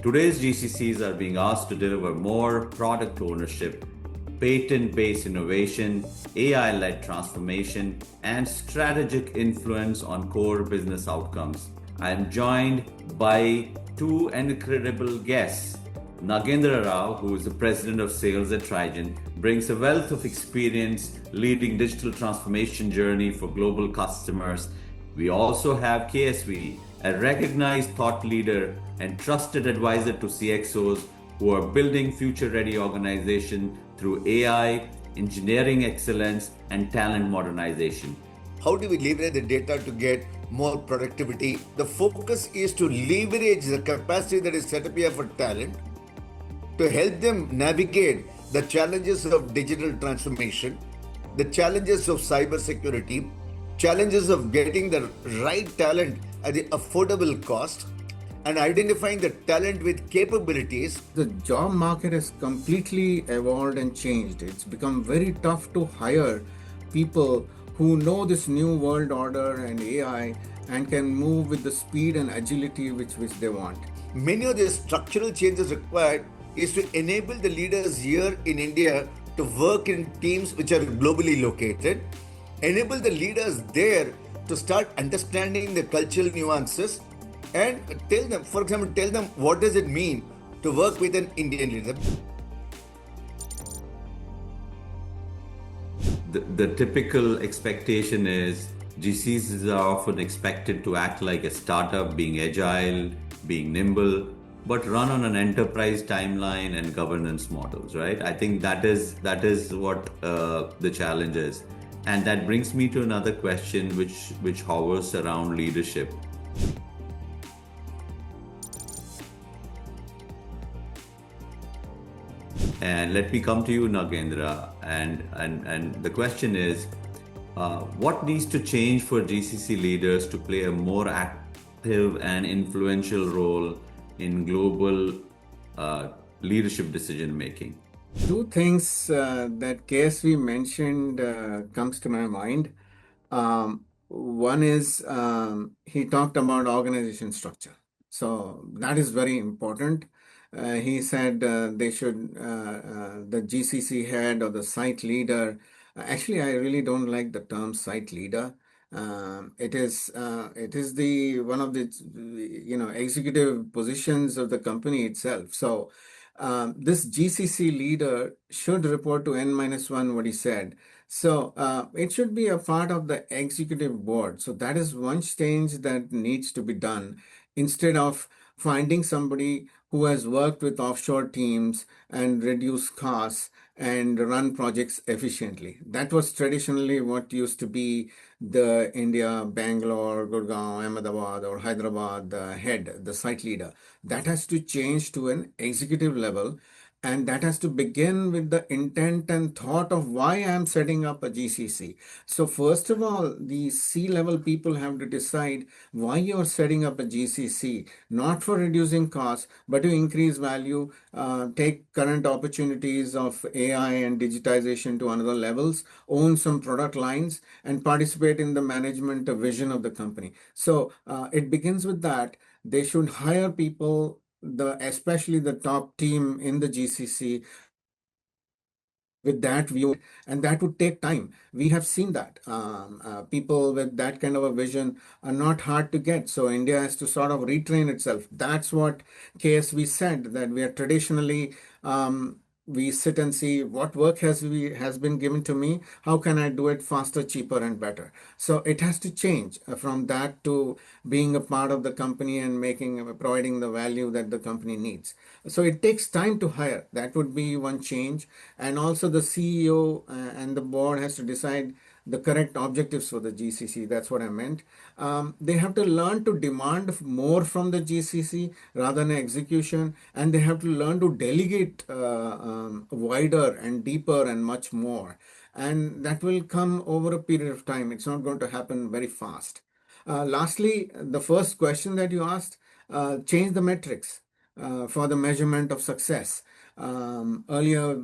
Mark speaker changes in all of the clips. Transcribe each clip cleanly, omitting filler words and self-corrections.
Speaker 1: Today's GCCs are being asked to deliver more product ownership, patent based innovation, AI led transformation, and strategic influence on core business outcomes. I am joined by two incredible guests. Nagendra Rao, who is the president of sales at Trigen, brings a wealth of experience leading digital transformation journey for global customers. We also have KSV, a recognized thought leader and trusted advisor to CXOs who are building future-ready organization through AI, engineering excellence, and talent modernization.
Speaker 2: How do we leverage the data to get more productivity? The focus is to leverage the capacity that is set up here for talent to help them navigate the challenges of digital transformation, the challenges of cybersecurity, challenges of getting the right talent at the affordable cost, and identifying the talent with capabilities.
Speaker 3: The job market has completely evolved and changed. It's become very tough to hire people who know this new world order and AI and can move with the speed and agility which they want.
Speaker 2: Many of the structural changes required is to enable the leaders here in India to work in teams which are globally located, enable the leaders there to start understanding the cultural nuances, and tell them, for example, what does it mean to work with an Indian leader.
Speaker 1: The typical expectation is GCs are often expected to act like a startup, being agile, being nimble, but run on an enterprise timeline and governance models, right? I think that is what the challenge is. And that brings me to another question which hovers around leadership. And let me come to you, Nagendra. And the question is, what needs to change for GCC leaders to play a more active and influential role in global leadership decision making?
Speaker 3: Two things that KSV mentioned comes to my mind. One is he talked about organization structure. So that is very important. He said they should, the GCC head or the site leader. Actually, I really don't like the term site leader. It is the one of the executive positions of the company itself. So this GCC leader should report to N-1, what he said. So it should be a part of the executive board. So that is one change that needs to be done instead of finding somebody who has worked with offshore teams and reduced costs and run projects efficiently. That was traditionally what used to be the India, Bangalore, Gurgaon, Ahmedabad, or Hyderabad head, the site leader. That has to change to an executive level. And that has to begin with the intent and thought of why I'm setting up a GCC. So first of all, the C-level people have to decide why you're setting up a GCC, not for reducing costs, but to increase value, take current opportunities of AI and digitization to another levels, own some product lines, and participate in the management vision of the company. So it begins with that. They should hire people, especially the top team in the GCC, with that view, and that would take time. We have seen that people with that kind of a vision are not hard to get. So India has to sort of retrain itself. That's what KSV said, that we are traditionally we sit and see what work has been given to me. How can I do it faster, cheaper, and better? So it has to change from that to being a part of the company and providing the value that the company needs. So it takes time to hire. That would be one change. And also the CEO and the board has to decide the correct objectives for the GCC. That's what I meant. They have to learn to demand more from the GCC rather than execution, and they have to learn to delegate wider and deeper and much more. And that will come over a period of time. It's not going to happen very fast. Lastly, the first question that you asked, change the metrics for the measurement of success. Earlier,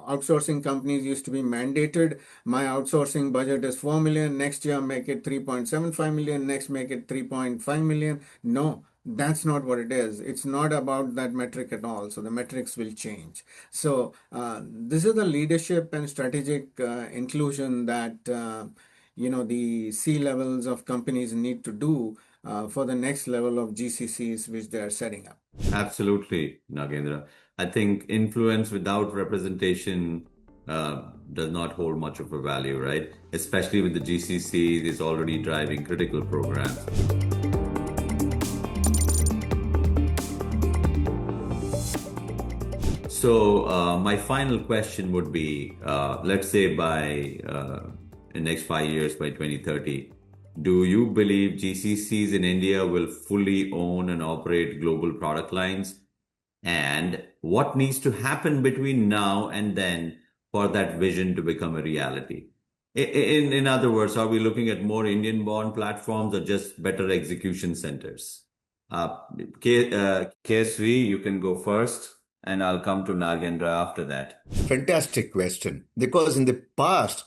Speaker 3: outsourcing companies used to be mandated. My outsourcing budget is 4 million. Next year, make it 3.75 million. Next, make it 3.5 million. No, That's not what it is. It's not about that metric at all. So the metrics will change. So this is the leadership and strategic inclusion that the C levels of companies need to do for the next level of GCCs which they are setting up.
Speaker 1: Absolutely, Nagendra. I think influence without representation does not hold much of a value, right? Especially with the GCCs is already driving critical programs. So, my final question would be, let's say by the next 5 years, by 2030, do you believe GCCs in India will fully own and operate global product lines? And what needs to happen between now and then for that vision to become a reality? In other words, are we looking at more Indian-born platforms or just better execution centers? Uh, KSV, you can go first, and I'll come to Nagendra after that.
Speaker 2: Fantastic question. Because in the past,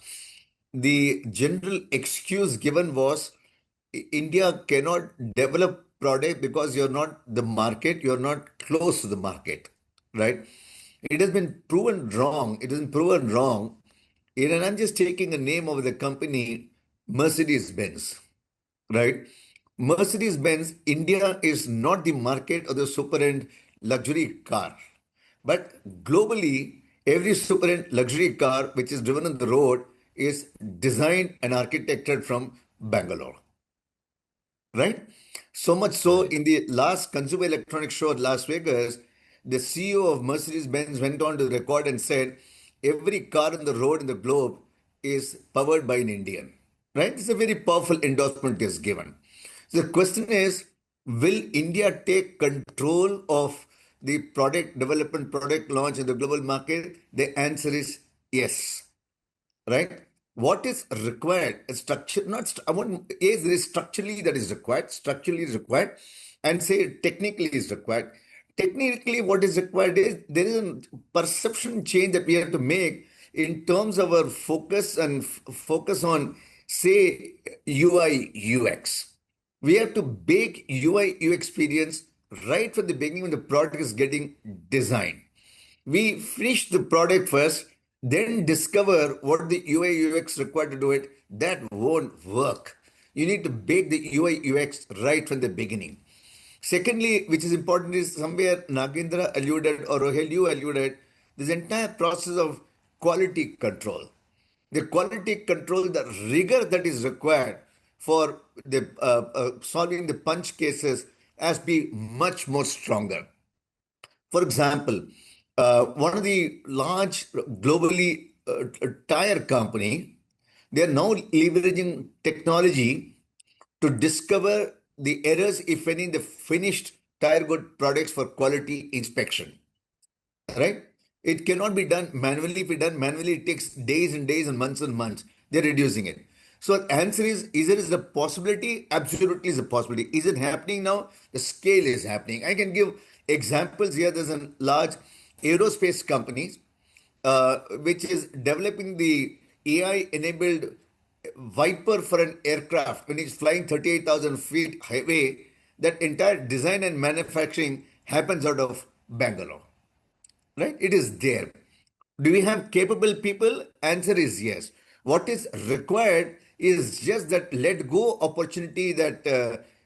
Speaker 2: the general excuse given was India cannot develop product because you're not the market, you're not close to the market, right? It has been proven wrong. It has been proven wrong. And I'm just taking a name of the company, Mercedes-Benz, right? Mercedes-Benz, India is not the market of the super-end luxury car. But globally, every super-end luxury car which is driven on the road is designed and architected from Bangalore, right? So much so,
Speaker 1: Right.
Speaker 2: in the last Consumer Electronics Show at Las Vegas, the CEO of Mercedes-Benz went on to record and said, every car on the road in the globe is powered by an Indian, right? It's a very powerful endorsement is given. So the question is, will India take control of the product development, product launch in the global market? The answer is yes, right? What is required? A structure, not I want is there is structurally that is required, structurally is required, and say technically is required. Technically, what is required is there is a perception change that we have to make in terms of our focus and focus on, say, UI UX. We have to bake UI UX experience right from the beginning when the product is getting designed. We finish the product first, then discover what the UI UX required to do it. That won't work. You need to bake the UI UX right from the beginning. Secondly, which is important, is somewhere Nagendra alluded or Rohel you alluded, this entire process of quality control. The quality control, the rigor that is required for the solving the punch cases has be much more stronger. For example, one of the large globally tire company, they are now leveraging technology to discover the errors, if any, in the finished tire good products for quality inspection, right? It cannot be done manually. If it done manually, it takes days and days and months. They're reducing it. So the answer is there is a possibility? Absolutely is a possibility. Is it happening now? The scale is happening. I can give examples here. There's a large aerospace company which is developing the AI-enabled Viper for an aircraft when it's flying 38,000 feet highway. That entire design and manufacturing happens out of Bangalore, right? It is there. Do we have capable people? Answer is yes. What is required is just that let go opportunity that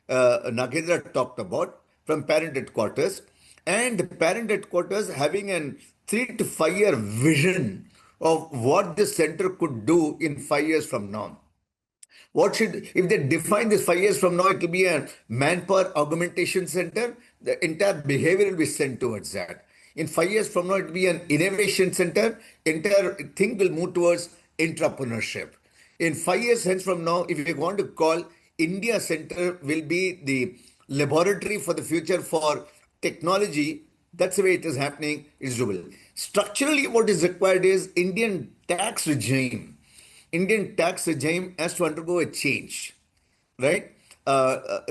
Speaker 2: Nagendra talked about from parent headquarters, and the parent headquarters having an 3 to 5 year vision of what the center could do in 5 years from now. What should, if they define this 5 years from now, it will be a manpower augmentation center. The entire behavior will be sent towards that. In 5 years from now, it will be an innovation center. Entire thing will move towards entrepreneurship. In 5 years hence from now, if you want to call, India Center will be the laboratory for the future for technology. That's the way it is happening. It's doable. Structurally, what is required is Indian tax regime. Indian tax regime has to undergo a change, right?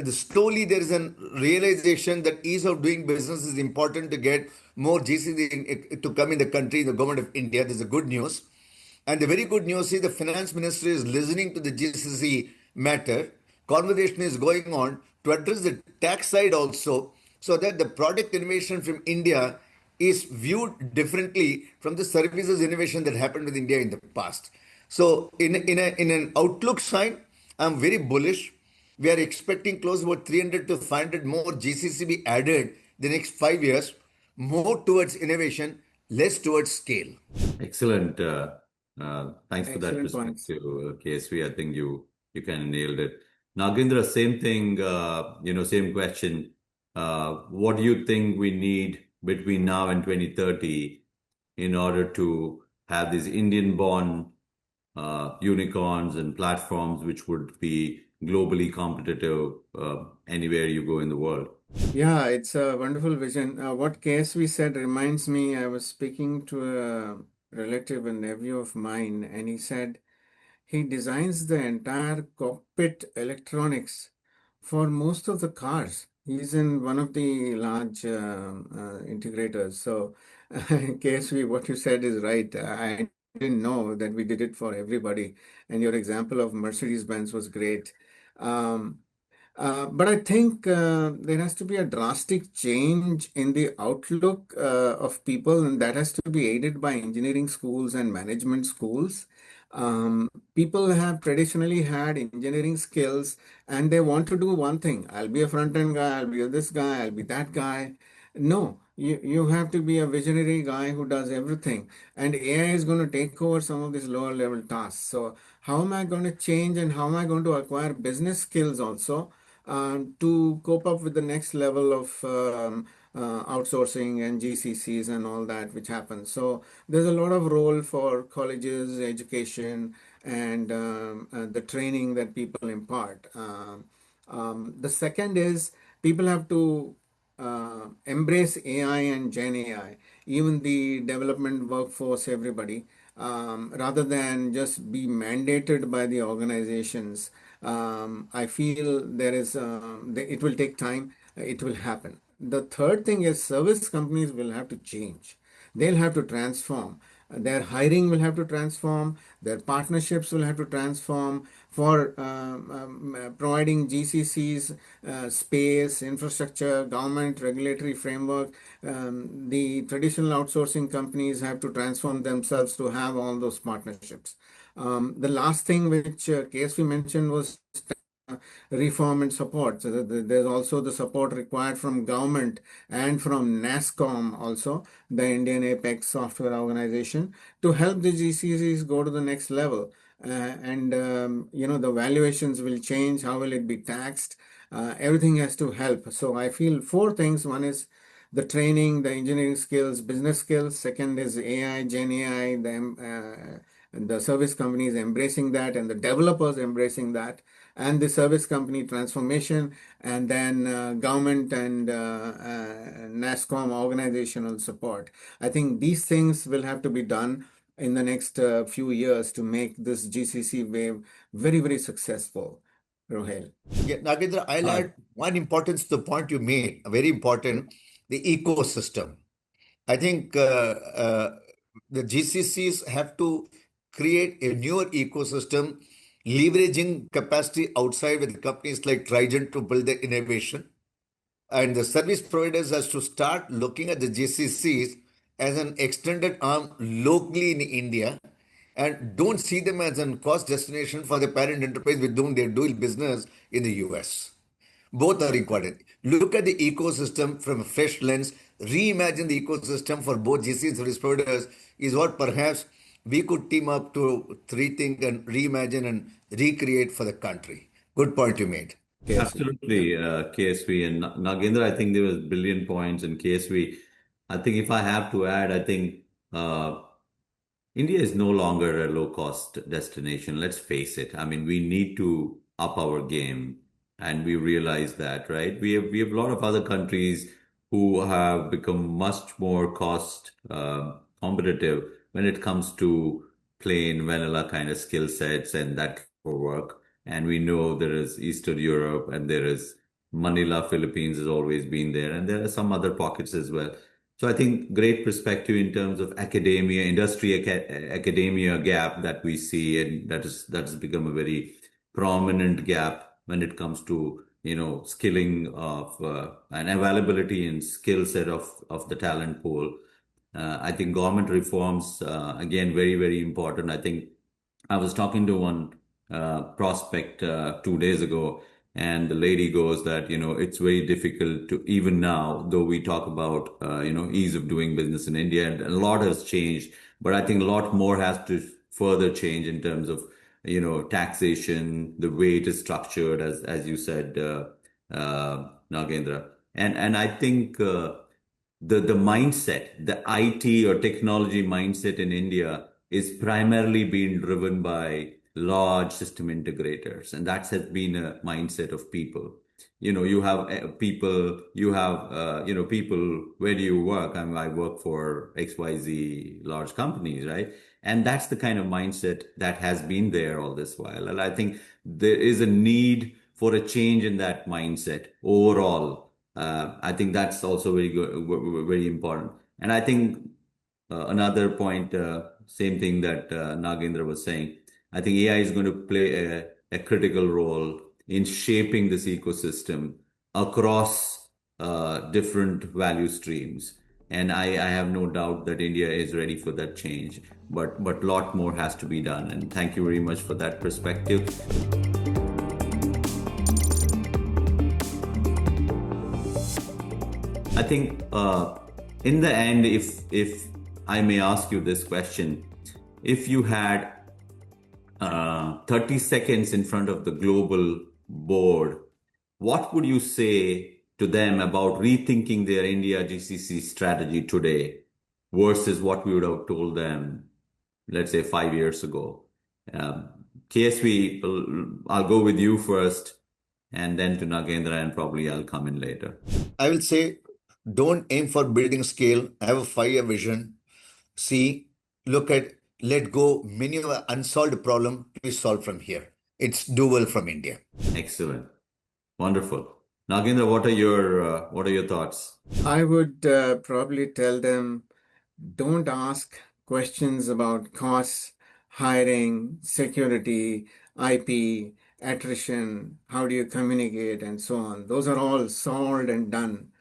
Speaker 2: Slowly there is a realization that ease of doing business is important to get more GCC to come in the country, the government of India. There's a good news. And the very good news is the finance ministry is listening to the GCC matter. Conversation is going on. to address the tax side also, so that the product innovation from India is viewed differently from the services innovation that happened with India in the past. So in an outlook side, I'm very bullish. We are expecting close to about 300 to 500 more GCC be added the next 5 years, more towards innovation, less towards scale.
Speaker 1: Excellent. Thanks for that
Speaker 3: Excellent points.
Speaker 1: perspective, KSV. I think you kind of nailed it. Nagendra, same thing. Same question. What do you think we need between now and 2030 in order to have these Indian-born unicorns and platforms which would be globally competitive anywhere you go in the world?
Speaker 3: Yeah, it's a wonderful vision. What KSV said reminds me, I was speaking to a relative, a nephew of mine, and he said he designs the entire cockpit electronics for most of the cars. He's in one of the large integrators. So, KSV, what you said is right. I didn't know that we did it for everybody. And your example of Mercedes-Benz was great. Um, but I think there has to be a drastic change in the outlook of people, and that has to be aided by engineering schools and management schools. People have traditionally had engineering skills and they want to do one thing. I'll be a front end guy, I'll be this guy, I'll be that guy. No, you have to be a visionary guy who does everything. And AI is going to take over some of these lower level tasks. So, how am I going to change and how am I going to acquire business skills also? To cope up with the next level of outsourcing and GCCs and all that which happens. So there's a lot of role for colleges, education, and the training that people impart. The second is people have to embrace AI and Gen AI, even the development workforce, everybody, rather than just be mandated by the organizations. I feel it will take time, it will happen. The third thing is service companies will have to change. They'll have to transform. Their hiring will have to transform. Their partnerships will have to transform for providing GCCs, space, infrastructure, government, regulatory framework. The traditional outsourcing companies have to transform themselves to have all those partnerships. The last thing which KSV mentioned was reform and support. So there's also the support required from government and from NASSCOM also, the Indian Apex Software Organization, to help the GCCs go to the next level. The valuations will change. How will it be taxed? Everything has to help. So I feel four things. One is the training, the engineering skills, business skills. Second is AI, Gen AI, the service companies embracing that and the developers embracing that, and the service company transformation, and then government and NASSCOM organizational support. I think these things will have to be done in the next few years to make this GCC wave very, very successful. Rohel.
Speaker 2: Yeah, Nagendra, I'll
Speaker 1: Uh,
Speaker 2: add one importance to the point you made, very important, the ecosystem. I think the GCCs have to create a newer ecosystem, leveraging capacity outside with companies like Trident to build the innovation. And the service providers has to start looking at the GCCs as an extended arm locally in India and don't see them as a cost destination for the parent enterprise with whom they're doing business in the US. Both are important. Look at the ecosystem from a fresh lens, reimagine the ecosystem for both GC and service providers is what perhaps we could team up to rethink and reimagine and recreate for the country. Good point you made.
Speaker 3: KSV. Yeah.
Speaker 1: Absolutely, KSV and Nagendra. I think there was billion points in KSV. I think if I have to add, I think India is no longer a low cost destination. Let's face it. I mean, we need to up our game, and we realize that, right? We have a lot of other countries who have become much more cost competitive when it comes to plain vanilla kind of skill sets and that for work. And we know there is Eastern Europe and there is Manila, Philippines has always been there, and there are some other pockets as well. So I think great perspective in terms of academia, academia gap that we see, and that has become a very prominent gap when it comes to skilling of and availability and skill set of the talent pool. I think government reforms, again, very, very important. I think I was talking to one prospect 2 days ago, and the lady goes that, it's very difficult to, even now, though we talk about, ease of doing business in India, and a lot has changed, but I think a lot more has to further change in terms of, taxation, the way it is structured, as you said, Nagendra. And I think the mindset, the IT or technology mindset in India is primarily being driven by large system integrators, and that has been a mindset of people. You have people, people, where do you work? I work for XYZ large companies, right? And that's the kind of mindset that has been there all this while. And I think there is a need for a change in that mindset overall. I think that's also very good, very important. And I think another point, same thing that Nagendra was saying. I think AI is going to play a critical role in shaping this ecosystem across different value streams. And I have no doubt that India is ready for that change. But a lot more has to be done. And thank you very much for that perspective. I think in the end, if I may ask you this question, if you had 30 seconds in front of the global board, what would you say to them about rethinking their India GCC strategy today versus what we would have told them, let's say, 5 years ago? KSV, I'll go with you first, and then to Nagendra, and probably I'll come in later.
Speaker 2: I will say, don't aim for building scale. Have a 5-year vision. See, look at, let go, many of the unsolved problem we solve from here. It's doable from India.
Speaker 1: Excellent. Wonderful. Nagendra, what are your thoughts?
Speaker 3: I would probably tell them, don't ask questions about costs, hiring, security, IP, attrition, how do you communicate, and so on. Those are all solved and done.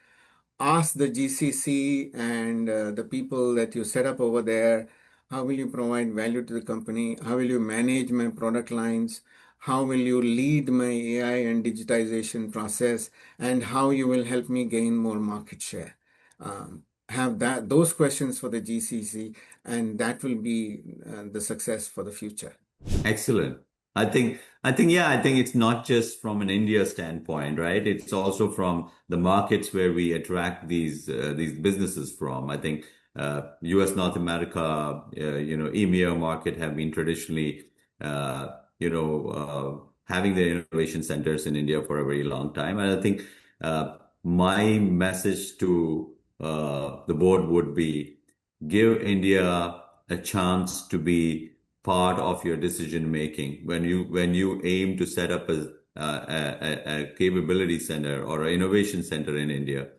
Speaker 3: Ask the GCC and the people that you set up over there, how will you provide value to the company? How will you manage my product lines? How will you lead my AI and digitization process? And how you will help me gain more market share? Have those questions for the GCC, and that will be the success for the future.
Speaker 1: Excellent. I think it's not just from an India standpoint, right? It's also from the markets where we attract these businesses from. I think U.S., North America, EMEA market have been traditionally, having their innovation centers in India for a very long time. And I think my message to the board would be, give India a chance to be part of your decision making when you aim to set up a capability center or an innovation center in India.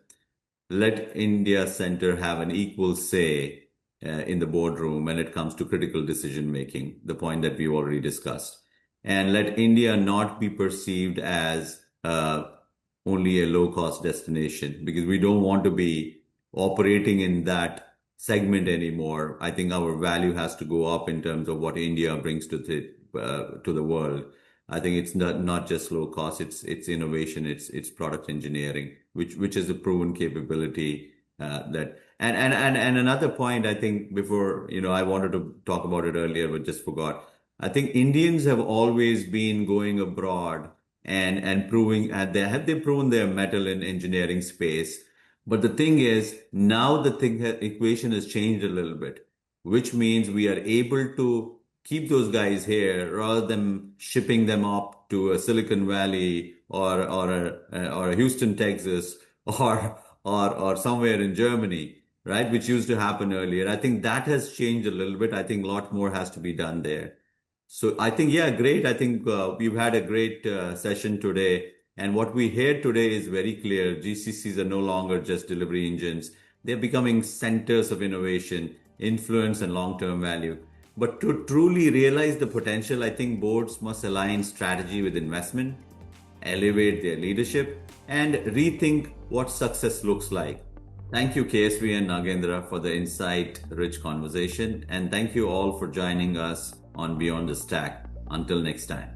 Speaker 1: Let India Center have an equal say in the boardroom when it comes to critical decision making, the point that we've already discussed. And let India not be perceived as only a low-cost destination, because we don't want to be operating in that segment anymore. I think our value has to go up in terms of what India brings to the world. I think it's not just low cost, it's innovation, it's product engineering, which is a proven capability that. And another point, I think, before, I wanted to talk about it earlier but just forgot. I think Indians have always been going abroad and proving, they proven their mettle in engineering space. But the thing is, now the equation has changed a little bit, which means we are able to keep those guys here rather than shipping them up to a Silicon Valley or a Houston, Texas, or somewhere in Germany, right? Which used to happen earlier. I think that has changed a little bit. I think a lot more has to be done there. So I think, yeah, great. I think we've had a great session today. And what we hear today is very clear. GCCs are no longer just delivery engines. They're becoming centers of innovation, influence, and long-term value. But to truly realize the potential, I think boards must align strategy with investment elevate their leadership, and rethink what success looks like. Thank you, KSV and Nagendra, for the insight-rich conversation, and thank you all for joining us on Beyond the Stack. Until next time.